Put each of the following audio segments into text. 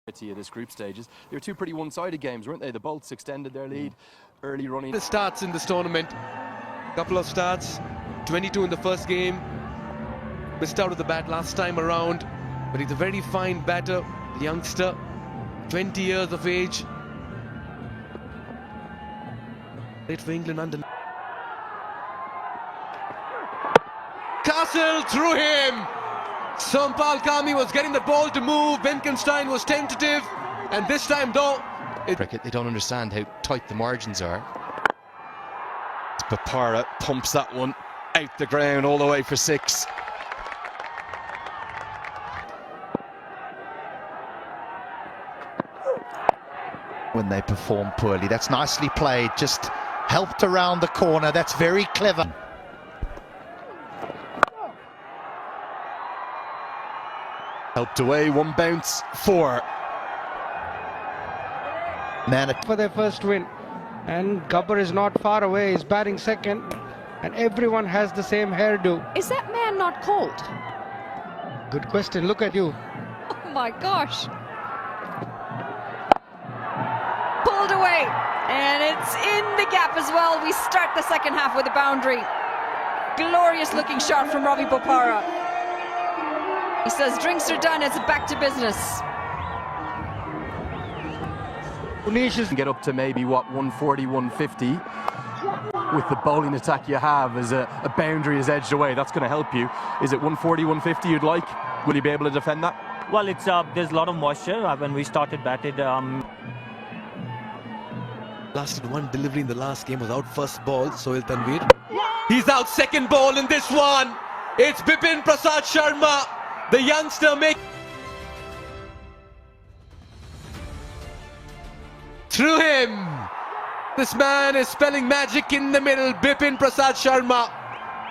Of this group stages. They were two pretty one-sided games, weren't they? The Bolts extended their lead early running. The starts in this tournament, couple of starts, 22 in the first game, missed out of the bat last time around, but he's a very fine batter, youngster, 20 years of age. Played for England under. Castle through him. Sampal Kami was getting the ball to move. Benkenstein was tentative, and this time though, cricket, they don't understand how tight the margins are. Bopara pumps that one out the ground all the way for 6. When they perform poorly, that's nicely played, just helped around the corner. That's very clever. Helped away, 1 bounce, 4. For their first win, and Gabbar is not far away. He's batting second, and everyone has the same hairdo. Is that man not cold? Good question. Look at you. Oh my gosh. Pulled away, and it's in the gap as well. We start the second half with a boundary. Glorious looking shot from Ravi Bopara. He says drinks are done, it's back to business. Get up to maybe what, 140, 150 with the bowling attack you have as a boundary is edged away. That's going to help you. Is it 140, 150 you'd like? Will you be able to defend that? Well, it's there's a lot of moisture. When we started batted, lasted 1 delivery in the last game without first ball. Sohail Tanveer, he's out second ball in this one. It's Bipin Prasad Sharma, the youngster through him. This man is spelling magic in the middle. Bipin Prasad Sharma.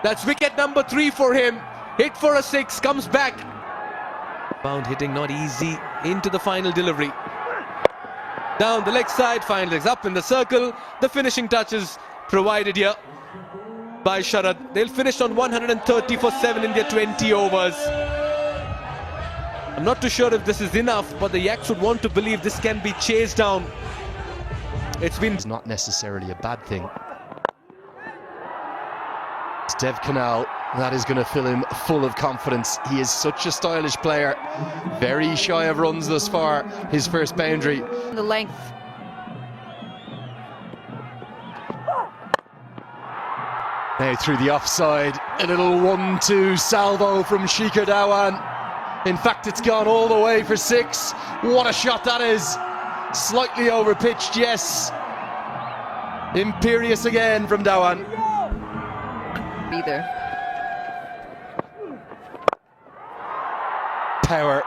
That's wicket number 3 for him. Hit for a 6, comes back. Bound hitting not easy into the final delivery. Down the leg side, final legs up in the circle. The finishing touches provided here by Sharad. They'll finish on 130 for 7 in their 20 overs. I'm not too sure if this is enough, but the Yaks would want to believe this can be chased down. It's not necessarily a bad thing. It's Dev Canal, that is going to fill him full of confidence. He is such a stylish player, very shy of runs thus far. His first boundary. The length. Now through the offside, a little 1-2 salvo from Shikhar Dhawan. In fact, it's gone all the way for 6. What a shot that is. Slightly overpitched, yes. Imperious again from Dhawan. Either. Power,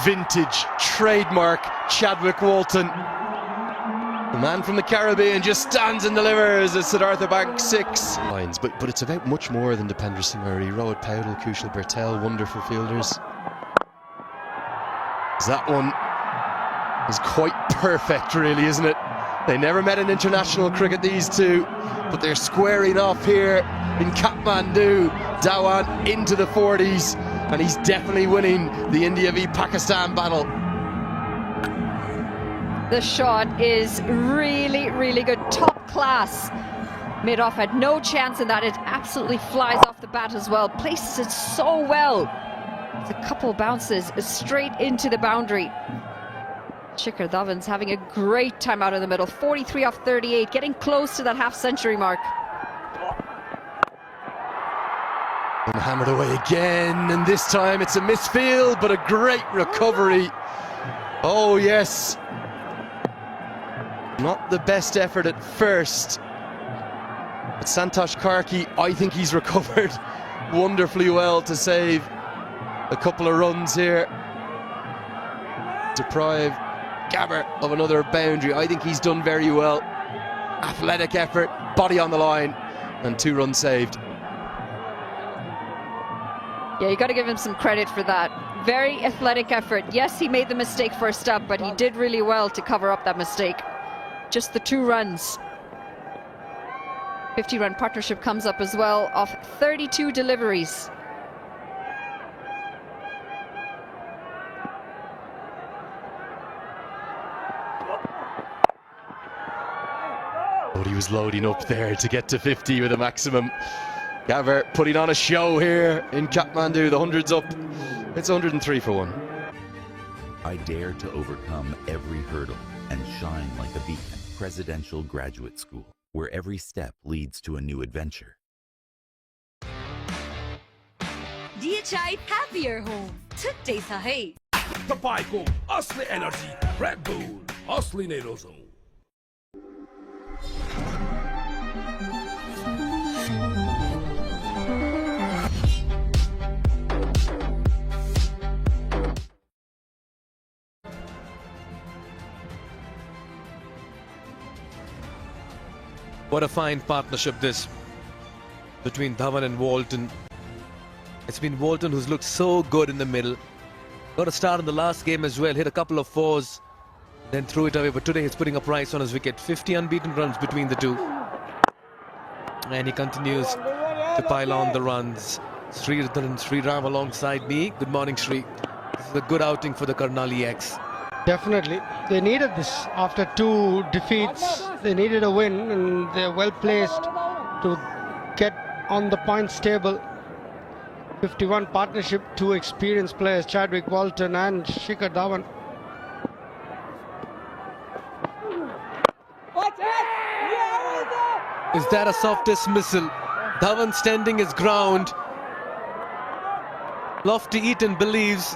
vintage, trademark Chadwick Walton. The man from the Caribbean just stands and delivers as Siddhartha Bank 6. Lines, but it's about much more than Dipender Singh Murray. Rohit Powdell, Kushal Bertel, wonderful fielders. That one is quite perfect, really, isn't it? They never met in international cricket, these two, but they're squaring off here in Kathmandu. Dhawan into the 40s, and he's definitely winning the India v Pakistan battle. The shot is really, really good, top class. Mid-off had no chance in that. It absolutely flies off the bat as well. Places it so well. It's a couple bounces straight into the boundary. Shikhar Dhawan's having a great time out of the middle. 43 off 38, getting close to that half-century mark. And hammered away again, and this time it's a misfield, but a great recovery. Oh yes. Not the best effort at first, but Santosh Karki, I think he's recovered wonderfully well to save a couple of runs here. Deprive Gabbar of another boundary. I think he's done very well. Athletic effort, body on the line, and 2 runs saved. Yeah, you got to give him some credit for that. Very athletic effort. Yes, he made the mistake first up, but he did really well to cover up that mistake. Just the 2 runs. 50-run partnership comes up as well off 32 deliveries. But he was loading up there to get to 50 with a maximum. Gavin putting on a show here in Kathmandu. The 100's up. It's 103 for 1. I dare to overcome every hurdle and shine like a beacon. Presidential Graduate School, where every step leads to a new adventure. DHI Happier Home. Today sa hai. Kapay ko, Asli Energy, Red Bull, Asli Nerozone. What a fine partnership this between Dhawan and Walton. It's been Walton who's looked so good in the middle. Got a start in the last game as well, hit a couple of fours, then threw it away. But today he's putting a price on his wicket. 50 unbeaten runs between the two. And he continues to pile on the runs. Sri Ram alongside me. Good morning, Sri. This is a good outing for the Karnali yaks. Definitely. They needed this after 2 defeats. They needed a win, and they're well placed to get on the points table. 51 partnership, 2 experienced players, Chadwick Walton and Shikhar Dhawan. Is that a soft dismissal? Dhawan standing his ground. Lofty Eaton believes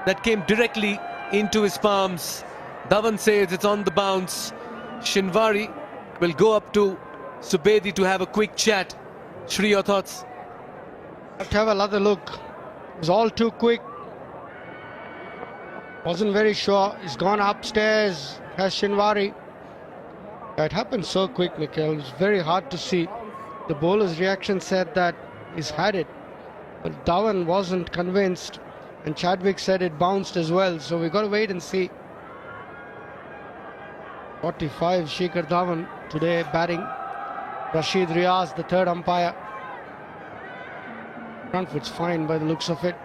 that came directly into his palms. Dhawan says it's on the bounce. Shinwari will go up to Subedi to have a quick chat. Shri, your thoughts? Have to have another look. It was all too quick. Wasn't very sure. He's gone upstairs. Has Shinwari. It happened so quick, Mikhail. It was very hard to see. The bowler's reaction said that he's had it. But Dhawan wasn't convinced. And Chadwick said it bounced as well. So we've got to wait and see. 45, Shikhar Dhawan today batting. Rashid Riaz, the third umpire. Front foot's fine by the looks of it.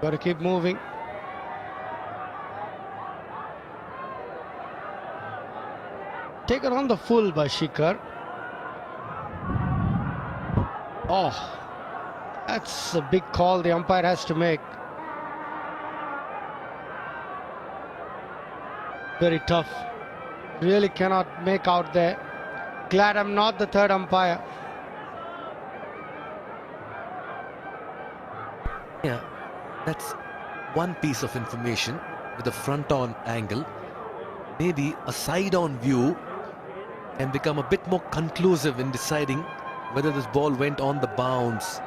Got to keep moving. Taken on the full by Shikhar. Oh, that's a big call the umpire has to make. Very tough. Really cannot make out there. Glad I'm not the third umpire. Yeah, that's one piece of information with a front-on angle. Maybe a side-on view can become a bit more conclusive in deciding whether this ball went on the bounce.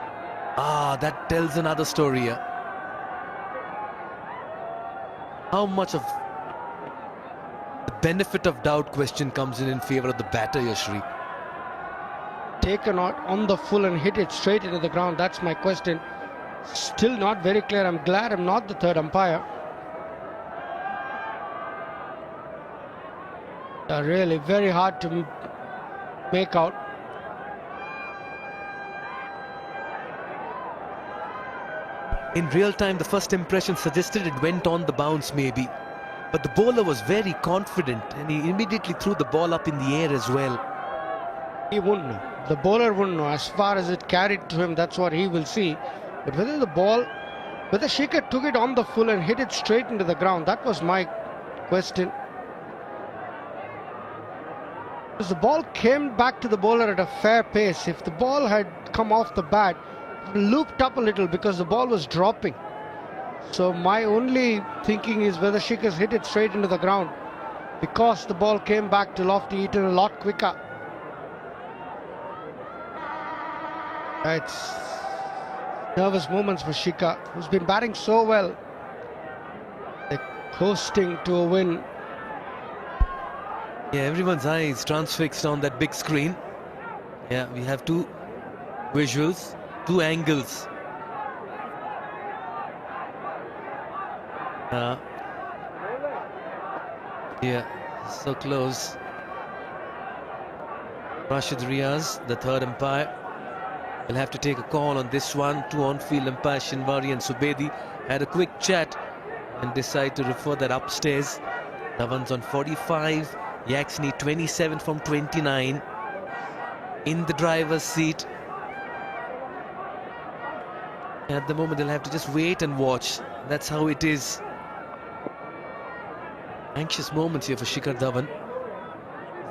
Ah, that tells another story here. How much of the benefit of doubt question comes in favor of the batter, Yashri? Taken out on the full and hit it straight into the ground. That's my question. Still not very clear. I'm glad I'm not the third umpire. Really very hard to make out. In real time, the first impression suggested it went on the bounce maybe. But the bowler was very confident and he immediately threw the ball up in the air as well. He wouldn't know. The bowler wouldn't know. As far as it carried to him, that's what he will see. But whether Shikhar took it on the full and hit it straight into the ground, that was my question. Because the ball came back to the bowler at a fair pace. If the ball had come off the bat, it looped up a little because the ball was dropping. So my only thinking is whether Shikhar's hit it straight into the ground, because the ball came back to Lofty Eaton a lot quicker. It's nervous moments for Shikhar, who's been batting so well. They're coasting to a win. Yeah, everyone's eyes transfixed on that big screen. Yeah, we have 2 visuals, 2 angles. Yeah, so close. Rashid Riaz, the third umpire, will have to take a call on this one. 2 on-field umpires, Shinwari and Subedi, had a quick chat and decide to refer that upstairs. Dhawan's on 45. Yaks need 27 from 29. In the driver's seat. At the moment, they'll have to just wait and watch. That's how it is. Anxious moments here for Shikhar Dhawan.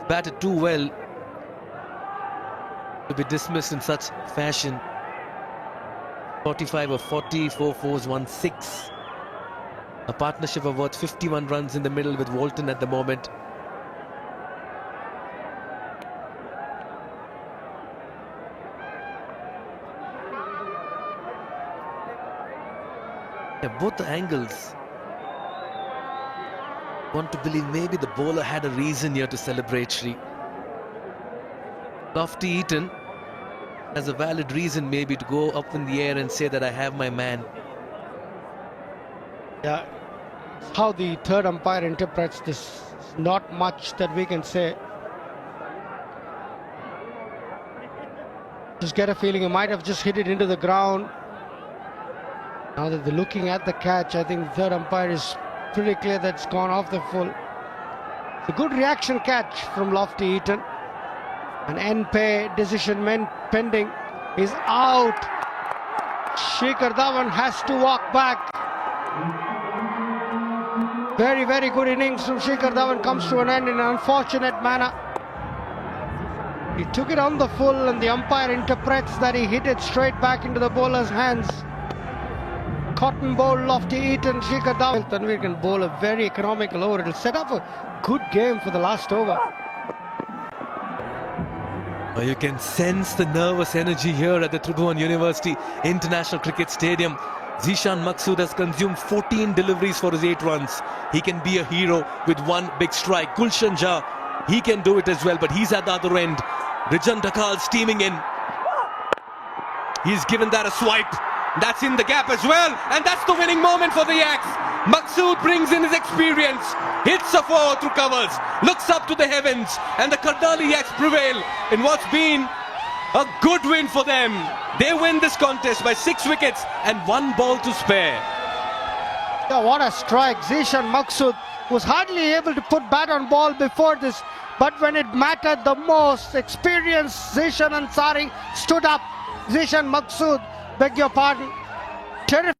Batted too well to be dismissed in such fashion. 45 of 40, 4 fours, 1 6. A partnership of worth 51 runs in the middle with Walton at the moment. Yeah, both the angles want to believe maybe the bowler had a reason here to celebrate, Shri. Lofty Eaton has a valid reason maybe to go up in the air and say that I have my man. Yeah, how the third umpire interprets this, not much that we can say. Just get a feeling he might have just hit it into the ground. Now that they're looking at the catch, I think the third umpire is pretty clear that it's gone off the full. It's a good reaction catch from Lofty Eaton. An NPL decision pending is out. Shikhar Dhawan has to walk back. Very, very good innings from Shikhar Dhawan comes to an end in an unfortunate manner. He took it on the full and the umpire interprets that he hit it straight back into the bowler's hands. Cotton bowl, Lofty Eaton, Shikhar Dhawan. Tanvir can bowl a very economical over. It'll set up a good game for the last over. Well, you can sense the nervous energy here at the Tribhuvan University International Cricket Stadium. Zishan Maqsood has consumed 14 deliveries for his 8 runs. He can be a hero with 1 big strike. Gulshan Jha, he can do it as well, but he's at the other end. Rijan Dhakal steaming in. He's given that a swipe. That's in the gap as well, and that's the winning moment for the Yaks. Maqsood brings in his experience, hits a 4 through covers, looks up to the heavens, and the Karnali Yaks prevail in what's been a good win for them. They win this contest by 6 wickets and 1 ball to spare. Yeah, what a strike. Zishan Maqsood was hardly able to put bat on ball before this, but when it mattered the most, experienced Zishan Ansari stood up. Zishan Maqsood, beg your pardon. Terrific.